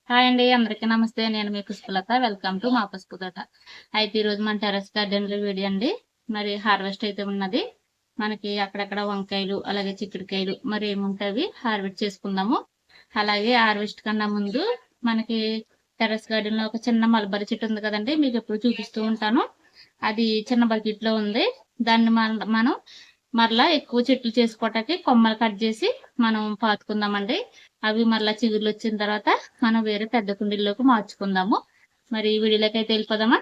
Hi అండి. అందరికీ నమస్తే. నేను మీ పుష్పలత. వెల్కమ్ టు మా పసుపు తోట. అయితే ఈరోజు మన టెర్రస్ గార్డెన్‌లో వీడియో అండి. మరి హార్వెస్ట్ అయితే ఉన్నది. మనకి అక్కడక్కడ వంకాయలు, అలాగే చిక్కుడుకాయలు మరి ఏముంటవి హార్వెస్ట్ చేసుకుందాము. అలాగే హార్వెస్ట్ కన్నా ముందు మనకి టెర్రస్ గార్డెన్‌లో ఒక చిన్న మల్బరీ చెట్టు ఉంది కదండీ! మీకెప్పుడు చూపిస్తూ ఉంటాను. అది చిన్న బకెట్‌లో ఉంది. దాన్ని మనం మరలా ఎక్కువ చెట్లు చేసుకోవటానికి కొమ్మలు కట్ చేసి మనం పాతుకుందామండి. అవి మరలా చిగుర్లు వచ్చిన తర్వాత మనం వేరే పెద్ద కుండీల్లోకి మార్చుకుందాము. మరి ఈ వీడియోలోకి అయితే వెళ్ళిపోదామా?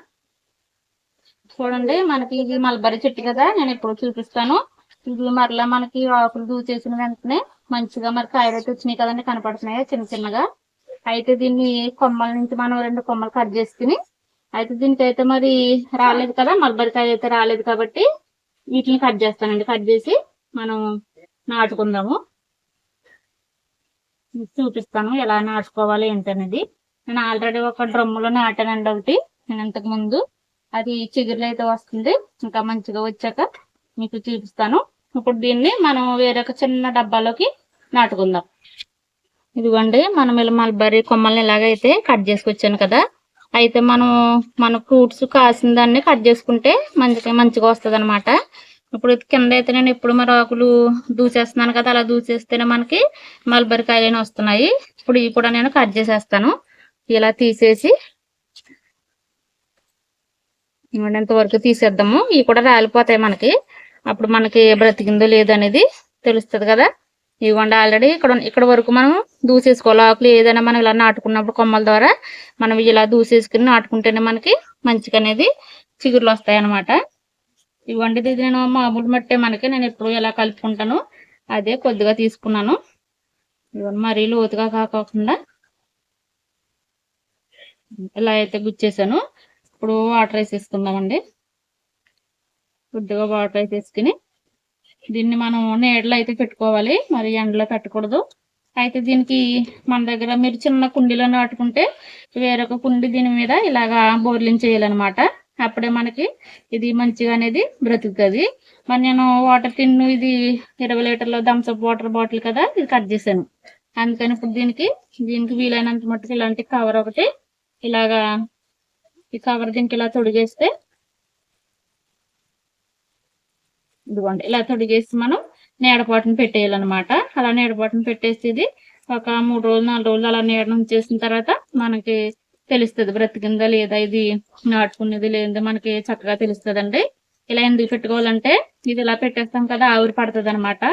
చూడండి, మనకి ఇది మల్బరీ చెట్టు కదా, నేను ఇప్పుడు చూపిస్తాను. ఇది మరలా మనకి ఆకులు దూచేసిన వెంటనే మంచిగా మరి కాయలు అయితే వచ్చినాయి కదండి, కనపడుతున్నాయి చిన్న చిన్నగా. అయితే దీన్ని కొమ్మల నుంచి మనం 2 కొమ్మలు కట్ చేసుకుని, అయితే దీనికైతే మరి రాలేదు కదా, మల్బరీ కాయ అయితే రాలేదు కాబట్టి వీటిని కట్ చేస్తానండి. కట్ చేసి మనం నాటుకుందాము. చూపిస్తాను ఎలా నాటుకోవాలి ఏంటనేది. నేను ఆల్రెడీ ఒక డ్రమ్ములో నాటానండి ఒకటి. నేను ఇంతకు ముందు అది చిగురులు అయితే వస్తుంది. ఇంకా మంచిగా వచ్చాక మీకు చూపిస్తాను. ఇప్పుడు దీన్ని మనం వేరొక చిన్న డబ్బాలోకి నాటుకుందాం. ఇదిగోండి, మనం ఇలా మల్బరీ కొమ్మల్ని ఇలాగైతే కట్ చేసుకొచ్చాను కదా. అయితే మన ఫ్రూట్స్ కాసిన దాన్ని కట్ చేసుకుంటే మంచిగా వస్తుంది అనమాట. ఇప్పుడు కింద అయితే నేను ఇప్పుడు మరి ఆకులు దూసేస్తున్నాను కదా, అలా దూసేస్తేనే మనకి మల్బరీ కాయలు వస్తున్నాయి. ఇప్పుడు ఇవి కూడా నేను కట్ చేసేస్తాను. ఇలా తీసేసి ఇంతవరకు తీసేద్దాము. ఇవి కూడా రాలిపోతాయి మనకి. అప్పుడు మనకి బ్రతికిందో లేదనేది తెలుస్తుంది కదా. ఇవ్వండి, ఆల్రెడీ ఇక్కడ వరకు మనం దూసేసుకోవాలి. ఆకులు ఏదైనా మనం ఇలా నాటుకున్నప్పుడు కొమ్మల ద్వారా మనం ఇలా దూసేసుకుని నాటుకుంటేనే మనకి మంచిగా అనేది చిగుర్లు వస్తాయి అన్నమాట. ఇవ్వండి, ఇది నేను మామూలు మట్టే మనకి నేను ఎప్పుడు ఎలా కలుపుకుంటాను అదే కొద్దిగా తీసుకున్నాను. ఇవన్నీ మరీ లోతుగా కాకుండా ఇలా అయితే గుచ్చేసాను. ఇప్పుడు వాటర్ వేసేసుకుందామండి. కొద్దిగా వాటర్ వేసేసుకుని దీన్ని మనం నీడలో అయితే పెట్టుకోవాలి, మరి ఎండలో పెట్టకూడదు. అయితే దీనికి మన దగ్గర మీరు చిన్న కుండీలో నాటుకుంటే వేరొక కుండీ దీని మీద ఇలాగా బోర్లింగ్ చేయాలన్నమాట. అప్పుడే మనకి ఇది మంచిగా అనేది బ్రతుకుతుంది. మరి నేను వాటర్ టిన్ను ఇది 20 లీటర్ల థమ్స్అప్ వాటర్ బాటిల్ కదా, ఇది కట్ చేశాను. అందుకని ఇప్పుడు దీనికి వీలైనంత మట్టుకు ఇలాంటి కవర్ ఒకటి ఇలాగా ఈ కవర్ దీనికి ఇలా తొడిగేస్తే, ఇదిగోండి ఇలా తొడిగేసి మనం నీడపాటును పెట్టేయాలన్నమాట. అలా నీడపాటును పెట్టేసి ఇది ఒక 3 రోజులు 4 రోజులు అలా నీడ ఉంచేసిన తర్వాత మనకి తెలుస్తుంది బ్రతికిందా లేదా, ఇది నాటుకునేది లేదా మనకి చక్కగా తెలుస్తుందండి. ఇలా ఎందుకు పెట్టుకోవాలంటే ఇది ఇలా పెట్టేస్తాం కదా, ఆవిరి పడుతుంది అనమాట.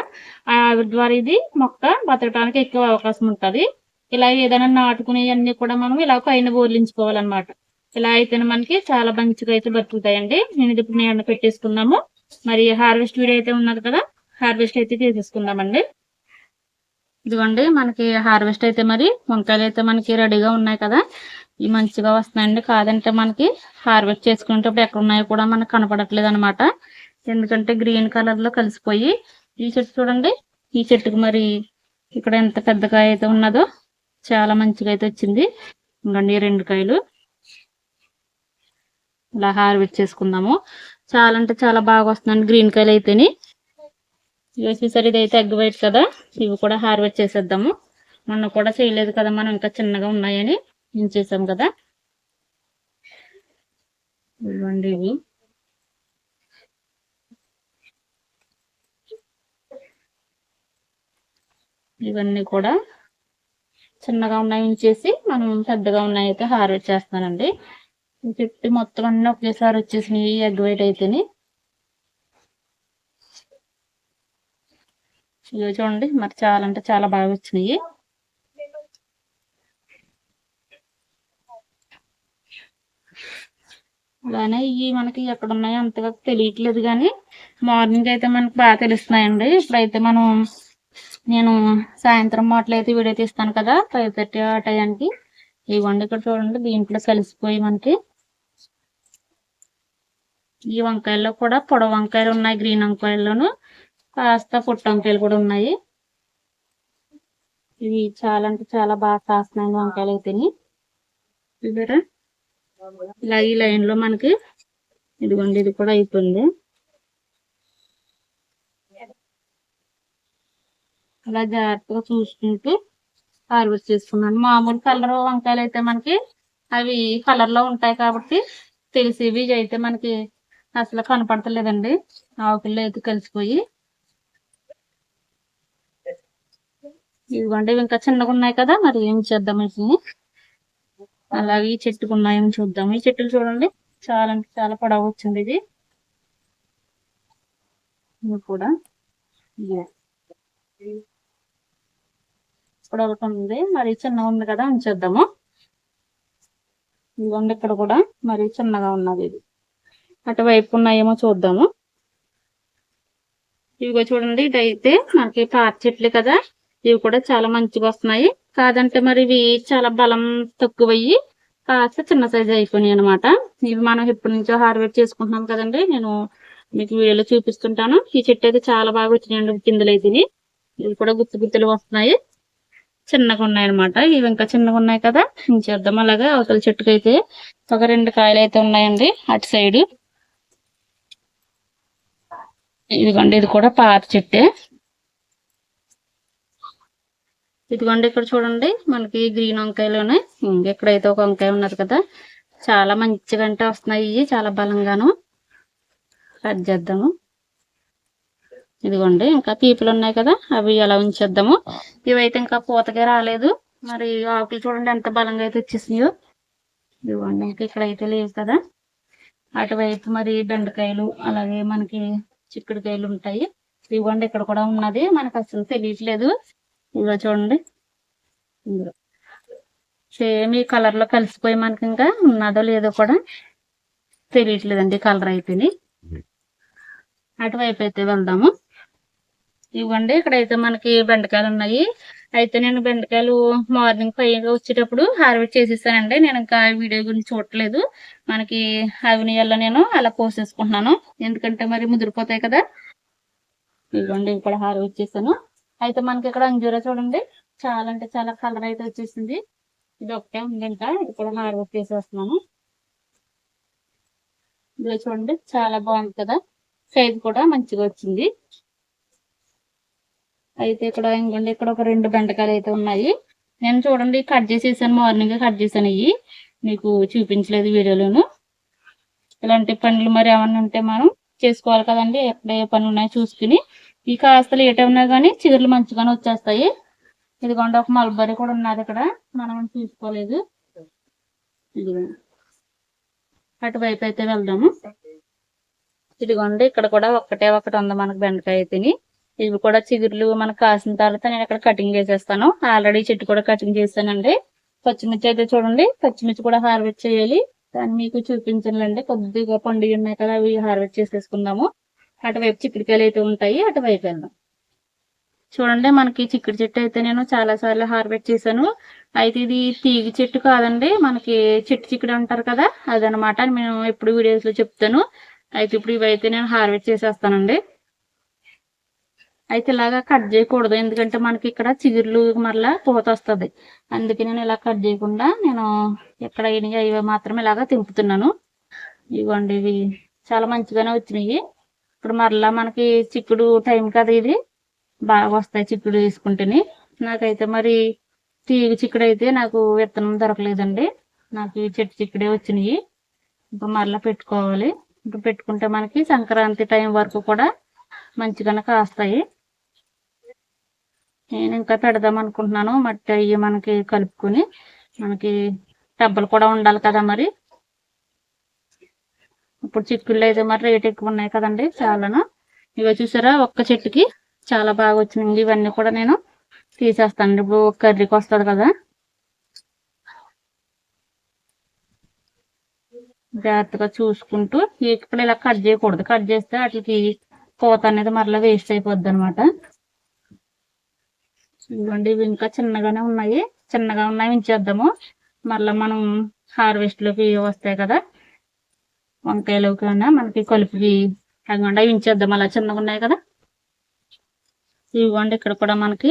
ఆ ఆవిరి ద్వారా ఇది మొక్క బతకడానికి ఎక్కువ అవకాశం ఉంటుంది. ఇలా ఏదైనా నాటుకునేవన్నీ కూడా మనం ఇలా పైన బోర్లించుకోవాలన్నమాట. ఇలా అయితేనే మనకి చాలా మంచిగా అయితే బతుకుతాయండి. నేను ఇది ఇప్పుడు నీడ పెట్టేసుకున్నాము. మరి హార్వెస్ట్ వీడియో అయితే ఉన్నది కదా, హార్వెస్ట్ అయితే చేసేసుకుందామండి. ఇదిగోండి, మనకి హార్వెస్ట్ అయితే మరి వంకాయలు అయితే మనకి రెడీగా ఉన్నాయి కదా, ఇవి మంచిగా వస్తున్నాయండి. కాదంటే మనకి హార్వెస్ట్ చేసుకునేటప్పుడు ఎక్కడ ఉన్నాయో కూడా మనకు కనపడట్లేదు అనమాట. ఎందుకంటే గ్రీన్ కలర్ లో కలిసిపోయి. ఈ చెట్టు చూడండి, ఈ చెట్టుకు మరి ఇక్కడ ఎంత పెద్ద కాయ అయితే ఉన్నదో చాలా మంచిగా అయితే వచ్చింది. ఇంకండి 2 కాయలు ఇలా హార్వెస్ట్ చేసుకుందాము. చాలా అంటే చాలా బాగా వస్తుందండి గ్రీన్ కాయలు అయితేని. చూసారు, ఇదైతే ఎగ్ వైట్ కదా, ఇవి కూడా హార్వెస్ట్ చేసేద్దాము. మొన్న కూడా చేయలేదు కదా మనం, ఇంకా చిన్నగా ఉన్నాయని చేసాం కదా. ఇవ్వండి, ఇవి ఇవన్నీ కూడా చిన్నగా ఉన్నాయి ఉంచేసి మనం పెద్దగా ఉన్నాయి అయితే హార్వెస్ట్ చేస్తానండి. చెట్టు మొత్తం అన్నీ ఒకేసారి వచ్చేసినాయి ఎగ్ వైట్ అయితేని. ఇవి చూడండి, మరి చాలా అంటే చాలా బాగా వచ్చినాయి. అలానే ఇవి మనకి ఎక్కడ ఉన్నాయో అంతగా తెలియట్లేదు, కానీ మార్నింగ్ అయితే మనకి బాగా తెలుస్తున్నాయండి. ఇప్పుడైతే నేను సాయంత్రం మాటలు అయితే వీడియో తీస్తాను కదా 5:30 ఆ టైంకి. ఇవ్వండి, ఇక్కడ చూడండి, దీంట్లో కలిసిపోయి మనకి ఈ వంకాయల్లో కూడా పొడవు వంకాయలు ఉన్నాయి, గ్రీన్ వంకాయల్లోను కాస్త పొట్టు వంకాయలు కూడా ఉన్నాయి. ఇవి చాలా అంటే చాలా బాగా కాస్తున్నాయి వంకాయలు అయితేని. చూసారా, ఇలా ఈ లైన్ లో మనకి ఇదిగోండి, ఇది కూడా అయిపోయింది. అలా జాగ్రత్తగా చూసుకుంటూ హార్వెస్ట్ చేసుకున్నాను. మామూలు కలర్ వంకాయలు అయితే మనకి అవి కలర్ లో ఉంటాయి కాబట్టి తెలిసేవి అయితే మనకి అసలు కనపడతలేదండి. ఆకుల్లో అయితే కలిసిపోయి ఇదిగోండి ఇంకా చిన్నగా ఉన్నాయి కదా, మరి ఏం చేద్దాం వీటిని. అలాగే ఈ చెట్టుకు ఉన్నాయని చూద్దాం. ఈ చెట్టులు చూడండి చాలా అంటే చాలా పొడవు వచ్చింది. ఇది కూడా ఇప్పుడు ఒకటి ఉంది, మరి చిన్నగా ఉంది కదా ఉంచేద్దాము. ఇదిగోండి ఇక్కడ కూడా మరి చిన్నగా ఉన్నది. ఇది అటువైపు ఉన్నాయేమో చూద్దాము. ఇవిగో చూడండి, ఇదైతే మనకి పాత చెట్లు కదా, ఇవి కూడా చాలా మంచిగా వస్తున్నాయి. కాదంటే మరి ఇవి చాలా బలం తక్కువయ్యి కాస్త చిన్న సైజు అయిపోయినాయి అనమాట. ఇవి మనం ఎప్పటి నుంచో హార్వెస్ట్ చేసుకుంటున్నాం కదండి, నేను మీకు వీడియోలో చూపిస్తుంటాను. ఈ చెట్టు అయితే చాలా బాగా వచ్చినాయండి కిందలు అయితే. ఇవి కూడా గుత్తు గుత్తులు వస్తున్నాయి, చిన్నగా ఉన్నాయి అనమాట. ఇవి ఇంకా చిన్నగా ఉన్నాయి కదా ఇంచేద్దాం. అలాగా అవతల చెట్టుకైతే ఒక 2 కాయలు అయితే ఉన్నాయండి అటు సైడ్. ఇదిగోండి ఇది కూడా పాత చెట్టే. ఇదిగోండి ఇక్కడ చూడండి మనకి గ్రీన్ వంకాయలోనే ఇక్కడైతే ఒక వంకాయ ఉన్నది కదా, చాలా మంచిగా అంటే వస్తున్నాయి. ఇవి చాలా బలంగాను. కట్ చేద్దాము. ఇదిగోండి ఇంకా పీపులు ఉన్నాయి కదా, అవి అలా ఉంచేద్దాము. ఇవైతే ఇంకా పూతగా రాలేదు. మరి ఆకులు చూడండి ఎంత బలంగా అయితే వచ్చేసినాయో. ఇదిగోండి ఇంకా ఇక్కడైతే లేవు కదా. అటువైపు మరి బెండకాయలు అలాగే మనకి చిక్కుడుకాయలు ఉంటాయి. ఇదిగోండి ఇక్కడ కూడా ఉన్నది, మనకు అసలు తెలియట్లేదు. ఇదిగో చూడండి ఇందులో సేమ్ ఈ కలర్ లో కలిసిపోయి మనకి ఇంకా ఉన్నదో లేదో కూడా తెలియట్లేదండి. కలర్ అయిపోయి అటువైపు అయితే వెళ్దాము. ఇవ్వండి ఇక్కడైతే మనకి బెండకాయలు ఉన్నాయి. అయితే నేను బెండకాయలు మార్నింగ్ 5 వచ్చేటప్పుడు హార్వెస్ట్ చేసేసానండి. నేను ఇంకా వీడియో గురించి చూడట్లేదు. మనకి అవిని వల్ల నేను అలా కోసేసుకుంటున్నాను, ఎందుకంటే మరి ముదిరిపోతాయి కదా. ఇవ్వండి ఇక్కడ హార్వెస్ట్ చేశాను. అయితే మనకి ఇక్కడ అంజూరా చూడండి చాలా అంటే చాలా కలర్ అయితే వచ్చేసింది. ఇది ఒకటే ఉంది, ఇంకా ఇది కూడా హార్వెస్ట్ చేసేస్తున్నాను. ఇది చూడండి చాలా బాగుంది కదా, సైజ్ కూడా మంచిగా వచ్చింది. అయితే ఇక్కడ ఇంకోండి ఇక్కడ ఒక 2 బెండకాయలు అయితే ఉన్నాయి. నేను చూడండి కట్ చేసేసాను, మార్నింగ్ కట్ చేశాను. ఇవి మీకు చూపించలేదు వీడియోలోను. ఇలాంటి పనులు మరి ఏమన్నా ఉంటే మనం చేసుకోవాలి కదండి, ఎక్కడ ఏ పనులు ఉన్నాయో చూసుకుని. ఈ కాస్త లేట్ అయినా కానీ చిగుర్లు మంచిగానే వచ్చేస్తాయి. ఇదిగోండి ఒక మల్బరీ కూడా ఉన్నది ఇక్కడ, మనం చూసుకోలేదు. అటువైపు అయితే వెళ్దాము. ఇదిగోండి ఇక్కడ కూడా ఒకటి ఉంది మనకు బెండకాయ అయితేని. ఇవి కూడా చిగుర్లు మనకు కాసిన తర్వాత నేను ఇక్కడ కటింగ్ చేసేస్తాను. ఆల్రెడీ చెట్టు కూడా కటింగ్ చేస్తానండి. పచ్చిమిర్చి అయితే చూడండి, పచ్చిమిర్చి కూడా హార్వెస్ట్ చేయాలి. దాన్ని మీకు చూపించండి. కొద్దిగా పండుగ ఉన్నాయి కదా, అవి హార్వెస్ట్ చేసేసుకుందాము. అటువైపు చిక్కుడుకాయలు అయితే ఉంటాయి, అటువైపు వెళ్దాం. చూడండి మనకి చిక్కుడు చెట్టు అయితే నేను చాలా సార్లు హార్వెస్ట్ చేశాను. అయితే ఇది తీగ చెట్టు కాదండి, మనకి చెట్టు చిక్కుడు అంటారు కదా, అదనమాట. నేను ఎప్పుడు వీడియోస్ లో చెప్తాను. అయితే ఇప్పుడు ఇవైతే నేను హార్వెస్ట్ చేసేస్తానండి. అయితే ఇలాగా కట్ చేయకూడదు, ఎందుకంటే మనకి ఇక్కడ చిగుర్లు మరలా పూత వస్తుంది. అందుకే నేను ఇలా కట్ చేయకుండా నేను ఎక్కడ ఇవి మాత్రం ఇలాగా తింపుతున్నాను. ఇవ్వండి ఇవి చాలా మంచిగానే వచ్చినాయి. ఇప్పుడు మరలా మనకి చిక్కుడు టైం కదా, ఇది బాగా వస్తాయి చిక్కుడు వేసుకుంటేనే. నాకైతే మరి తీగ చిక్కుడు అయితే నాకు విత్తనం దొరకలేదండి, నాకు చెట్టు చిక్కుడే వచ్చినాయి. ఇంకా మరలా పెట్టుకోవాలి. ఇంకా పెట్టుకుంటే మనకి సంక్రాంతి టైం వరకు కూడా మంచిగానే కాస్తాయి. నేను ఇంకా పెడదాం అనుకుంటున్నాను. మట్టి అయ్యి మనకి కలుపుకొని, మనకి టబ్బలు కూడా ఉండాలి కదా మరి. ఇప్పుడు చిక్కుళ్ళు అయితే మరి రేట్ ఎక్కువ ఉన్నాయి కదండి చాలాను. ఇవి చూసారా ఒక్క చెట్టుకి చాలా బాగా వచ్చినాయి. ఇవన్నీ కూడా నేను తీసేస్తాను. ఇప్పుడు కర్రీకి వస్తుంది కదా, జాగ్రత్తగా చూసుకుంటూ. ఇక్కడ ఇలా కట్ చేయకూడదు, కట్ చేస్తే వాటికి కోత అనేది మరలా వేస్ట్ అయిపోద్ది అనమాట. ఇవ్వండి ఇవి ఇంకా చిన్నగానే ఉన్నాయి, చిన్నగా ఉన్నాయి ఉంచేద్దాము. మరలా మనం హార్వెస్ట్ లోకి వస్తాయి కదా వంకాయలోకి మనకి కలుపుకి, అదిగోండి అవి ఉంచేద్దాం. అలా చిన్నగా ఉన్నాయి కదా. ఇవ్వండి ఇక్కడ కూడా మనకి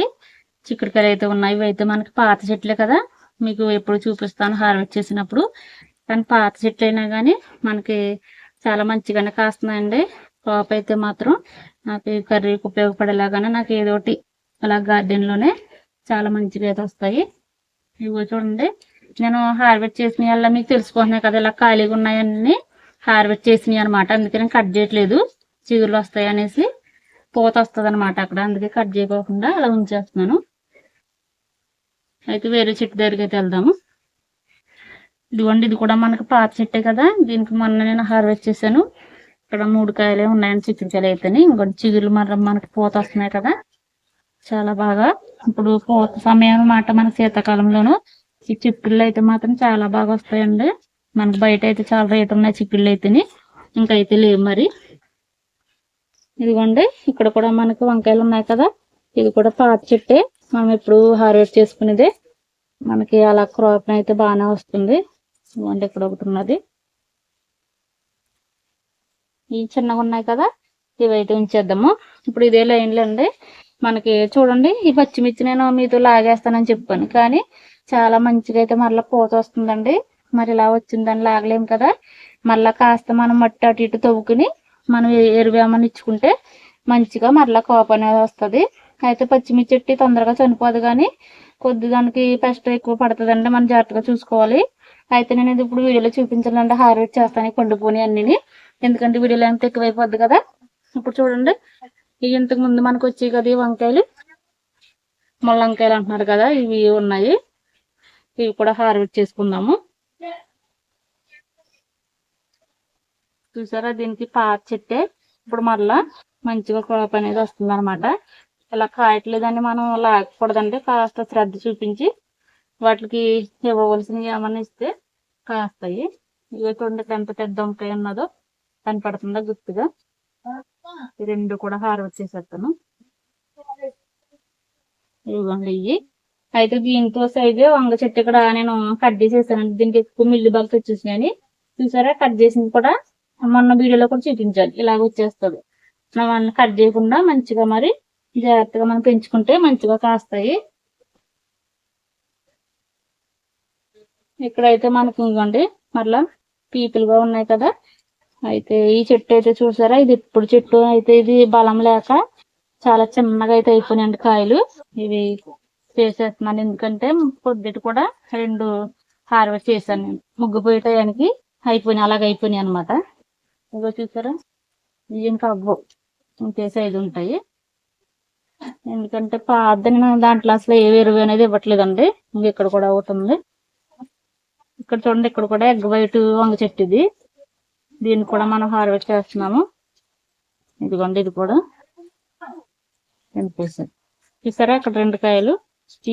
చిక్కుడుకాయలు అయితే ఉన్నాయి. ఇవి అయితే మనకి పాత చెట్లే కదా, మీకు ఎప్పుడు చూపిస్తాను హార్వెస్ట్ చేసినప్పుడు. కానీ పాత చెట్లు అయినా కానీ మనకి చాలా మంచిగానే కాస్తున్నాయండి. కాపు అయితే మాత్రం నాకు కర్రీకి ఉపయోగపడేలాగానే నాకు ఏదో ఒకటి అలా గార్డెన్ లోనే చాలా మంచిగా అయితే వస్తాయి. ఇగో చూడండి, నేను హార్వెస్ట్ చేసినవి అలా మీకు తెలిసిపోతున్నాయి కదా, ఇలా ఖాళీగా ఉన్నాయన్నీ హార్వెస్ట్ చేసినవి అనమాట. అందుకే నేను కట్ చేయట్లేదు, చిగురులు వస్తాయి అనేసి, పూత వస్తుంది అనమాట అక్కడ, అందుకే కట్ చేయకోకుండా అలా ఉంచేస్తున్నాను. అయితే వేరే చెట్టు దగ్గరికి అయితే వెళ్దాము. ఇదిగోండి, ఇది కూడా మనకు పాత చెట్టే కదా, దీనికి మొన్న నేను హార్వెస్ట్ చేశాను. ఇక్కడ 3 కాయలే ఉన్నాయని, చిక్కుడుకాయలు అయితేనే. ఇంకోటి చిగురులు మనకి పూత వస్తున్నాయి కదా, చాలా బాగా. ఇప్పుడు పూత సమయం అన్నమాట మన శీతాకాలంలోను. ఈ చిక్కుళ్ళు అయితే మాత్రం చాలా బాగా వస్తాయండి. మనకు బయట అయితే చాలా రేటు ఉన్నాయి చిక్కుళ్ళు అయితేనే, ఇంకైతే లేవు మరి. ఇదిగోండి, ఇక్కడ కూడా మనకు వంకాయలు ఉన్నాయి కదా, ఇది కూడా పాత చెట్టే, మనం ఎప్పుడు హార్వెస్ట్ చేసుకునేదే. మనకి అలా క్రాప్ అయితే బాగానే వస్తుంది. ఇదిగోండి, ఇక్కడ ఒకటి ఉన్నది. ఈ చిన్నగా ఉన్నాయి కదా, ఇవైతే ఉంచేద్దాము. ఇప్పుడు ఇదే లైన్లో అండి మనకి చూడండి, ఈ పచ్చిమిర్చి నేను మీతో లాగేస్తానని చెప్పాను, కానీ చాలా మంచిగా అయితే మళ్ళీ పూత వస్తుందండి. మరి ఇలా వచ్చిందని లాగలేము కదా, మళ్ళీ కాస్త మనం మట్టి అటు ఇటు తవ్వుకుని మనం ఎరువేమని ఇచ్చుకుంటే మంచిగా మళ్ళీ కాపు అనేది వస్తుంది. అయితే పచ్చిమిర్చి చెట్టు తొందరగా చనిపోదు, కానీ కొద్ది దానికి పెస్ట్ ఎక్కువ పడుతుందండి, మనం జాగ్రత్తగా చూసుకోవాలి. అయితే నేను ఇది ఇప్పుడు వీడియోలో చూపించాలంటే హార్వెస్ట్ చేస్తాను పండుపోని అన్నిని, ఎందుకంటే వీడియోలో ఎంత ఎక్కువైపోద్ది కదా. ఇప్పుడు చూడండి, ఇవి ఇంతకు ముందు మనకు వచ్చాయి కదా ఈ వంకాయలు, ముళ్ళంకాయలు అంటున్నారు కదా, ఇవి ఉన్నాయి. ఇవి కూడా హార్వెస్ట్ చేసుకుందాము. చూసారా, దీనికి పాత చెట్టే, ఇప్పుడు మళ్ళా మంచిగా క్రాప్ అనేది వస్తుంది అనమాట. ఇలా కాయట్లేదని మనం లాగకూడదండి, కాస్త శ్రద్ధ చూపించి వాటికి ఇవ్వవలసినవి ఏమన్నా ఇస్తే కాస్తాయి. ఇవి చూడండి ఎంత పెద్ద వంకాయ ఉన్నదో కనపడుతుందా గుర్తుగా. ఈ 2 కూడా హార్వెస్ట్ చేసేస్తాను. ఇవ్వండి ఇవి. అయితే దీంతో సైజు వంగ చెట్టు ఇక్కడ నేను కట్ చేసేసానండి, దీనికి ఎక్కువ మిల్లి బాగా వచ్చేసినాయని. చూసారా, కట్ చేసింది కూడా మొన్న వీడియోలో కూడా చూపించాలి, ఇలాగ వచ్చేస్తుంది. మనం కట్ చేయకుండా మంచిగా మరి జాగ్రత్తగా మనం పెంచుకుంటే మంచిగా కాస్తాయి. ఇక్కడైతే మనకి ఇంకోండి మళ్ళా పీపుల్గా ఉన్నాయి కదా. అయితే ఈ చెట్టు అయితే చూసారా, ఇది ఇప్పుడు చెట్టు అయితే ఇది బలం లేక చాలా చిన్నగా అయితే అయిపోయినాయండి కాయలు. ఇవి చేసేస్తున్నాను, ఎందుకంటే పొద్దుటి కూడా 2 హార్వెస్ట్ చేశాను నేను, ముగ్గుపోయే టయానికి అయిపోయినాయి, అలాగ అయిపోయినాయి అనమాట. ఇగో చూసారా, ఇవి ఇంకా అవ్వవు, ఇంకే సైజు ఉంటాయి. ఎందుకంటే పాదని దాంట్లో అసలు ఏ ఎరువు అనేది ఇవ్వట్లేదండి. ఇంక ఇక్కడ కూడా అవుతుంది. ఇక్కడ చూడండి, ఇక్కడ కూడా ఎగ్ వైట్ వంగ చెట్టు ఇది, దీన్ని కూడా మనం హార్వెస్ట్ చేస్తున్నాము. ఇదిగోండి, ఇది కూడా ఎంపేసారు. చూసారా, అక్కడ 2 కాయలు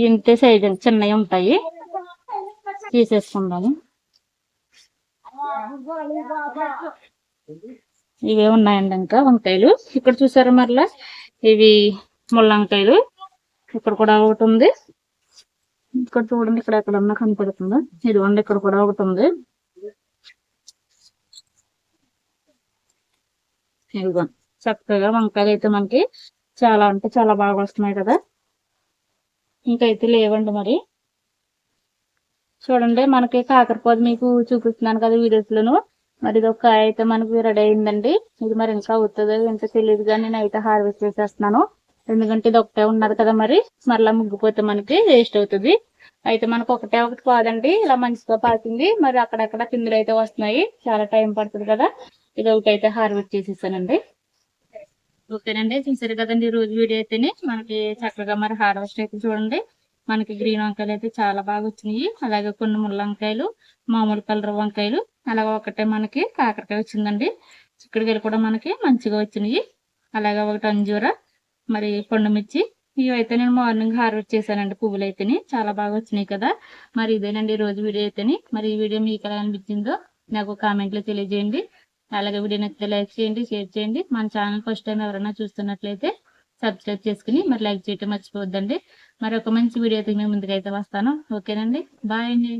ఇంతే సైజు చిన్నవి ఉంటాయి, తీసేసుకుందాము. ఇవే ఉన్నాయండి ఇంకా వంకాయలు. ఇక్కడ చూసారా మరలా, ఇవి ముళ్ళంకాయలు. ఇక్కడ కూడా ఒకటి ఉంది. ఇక్కడ చూడండి, ఇక్కడ ఎక్కడన్నా కనపడుతుందా, ఇదిగోండి ఇక్కడ కూడా ఒకటి ఉంది. ఇదిగోండి, చక్కగా వంకాయలు అయితే మనకి చాలా అంటే చాలా బాగా వస్తున్నాయి కదా. ఇంకైతే లేవండి మరి. చూడండి, మనకి కాకరపోదు మీకు చూపిస్తున్నాను కదా వీడియోస్లోను. మరి ఇది ఒక కాయ అయితే మనకి రెడీ అయిందండి. ఇది మరి ఇంకా అవుతుందో ఎంత తెలియదు, కానీ నేను అయితే హార్వెస్ట్ చేసేస్తున్నాను, ఎందుకంటే ఇది ఒకటే ఉన్నది కదా, మరి మరలా ముగ్గిపోతే మనకి వేస్ట్ అవుతుంది. అయితే మనకు ఒకటి కాదండి, ఇలా మంచిగా పాకింది, మరి అక్కడక్కడ పిందులు అయితే వస్తున్నాయి, చాలా టైం పడుతుంది కదా. ఇది ఒకటి అయితే హార్వెస్ట్ చేసేసానండి. ఓకేనండి, చూసారు కదండి ఈ రోజు వీడియో అయితేనే మనకి చక్కగా మరి హార్వెస్ట్ అయితే చూడండి, మనకి గ్రీన్ వంకాయలు అయితే చాలా బాగా వచ్చినాయి. అలాగే కొన్ని ముళ్ళంకాయలు, మామూలు కలర్ వంకాయలు, అలాగే ఒకటే మనకి కాకరకాయ వచ్చిందండి. చిక్కుడుకాయలు కూడా మనకి మంచిగా వచ్చినాయి. అలాగే ఒకటి అంజూర, మరి పండుమిర్చి, ఇవైతే నేను మార్నింగ్ హార్వెస్ట్ చేశానండి. పువ్వులు అయితేనే చాలా బాగా వచ్చినాయి కదా. మరి ఇదేనండి ఈ రోజు వీడియో అయితేనే. మరి ఈ వీడియో మీకు ఎలా అనిపించిందో నాకు కామెంట్లో తెలియజేయండి. అలాగే వీడియో నచ్చితే లైక్ చేయండి, షేర్ చేయండి. మన ఛానల్ ఫస్ట్ టైం ఎవరైనా చూస్తున్నట్లయితే సబ్స్క్రైబ్ చేసుకుని మరి లైక్ చేయటం మర్చిపోవద్దండి. మరి ఒక మంచి వీడియో అయితే మేము ముందుకైతే వస్తాను. ఓకేనండి, బాయ్ అండి.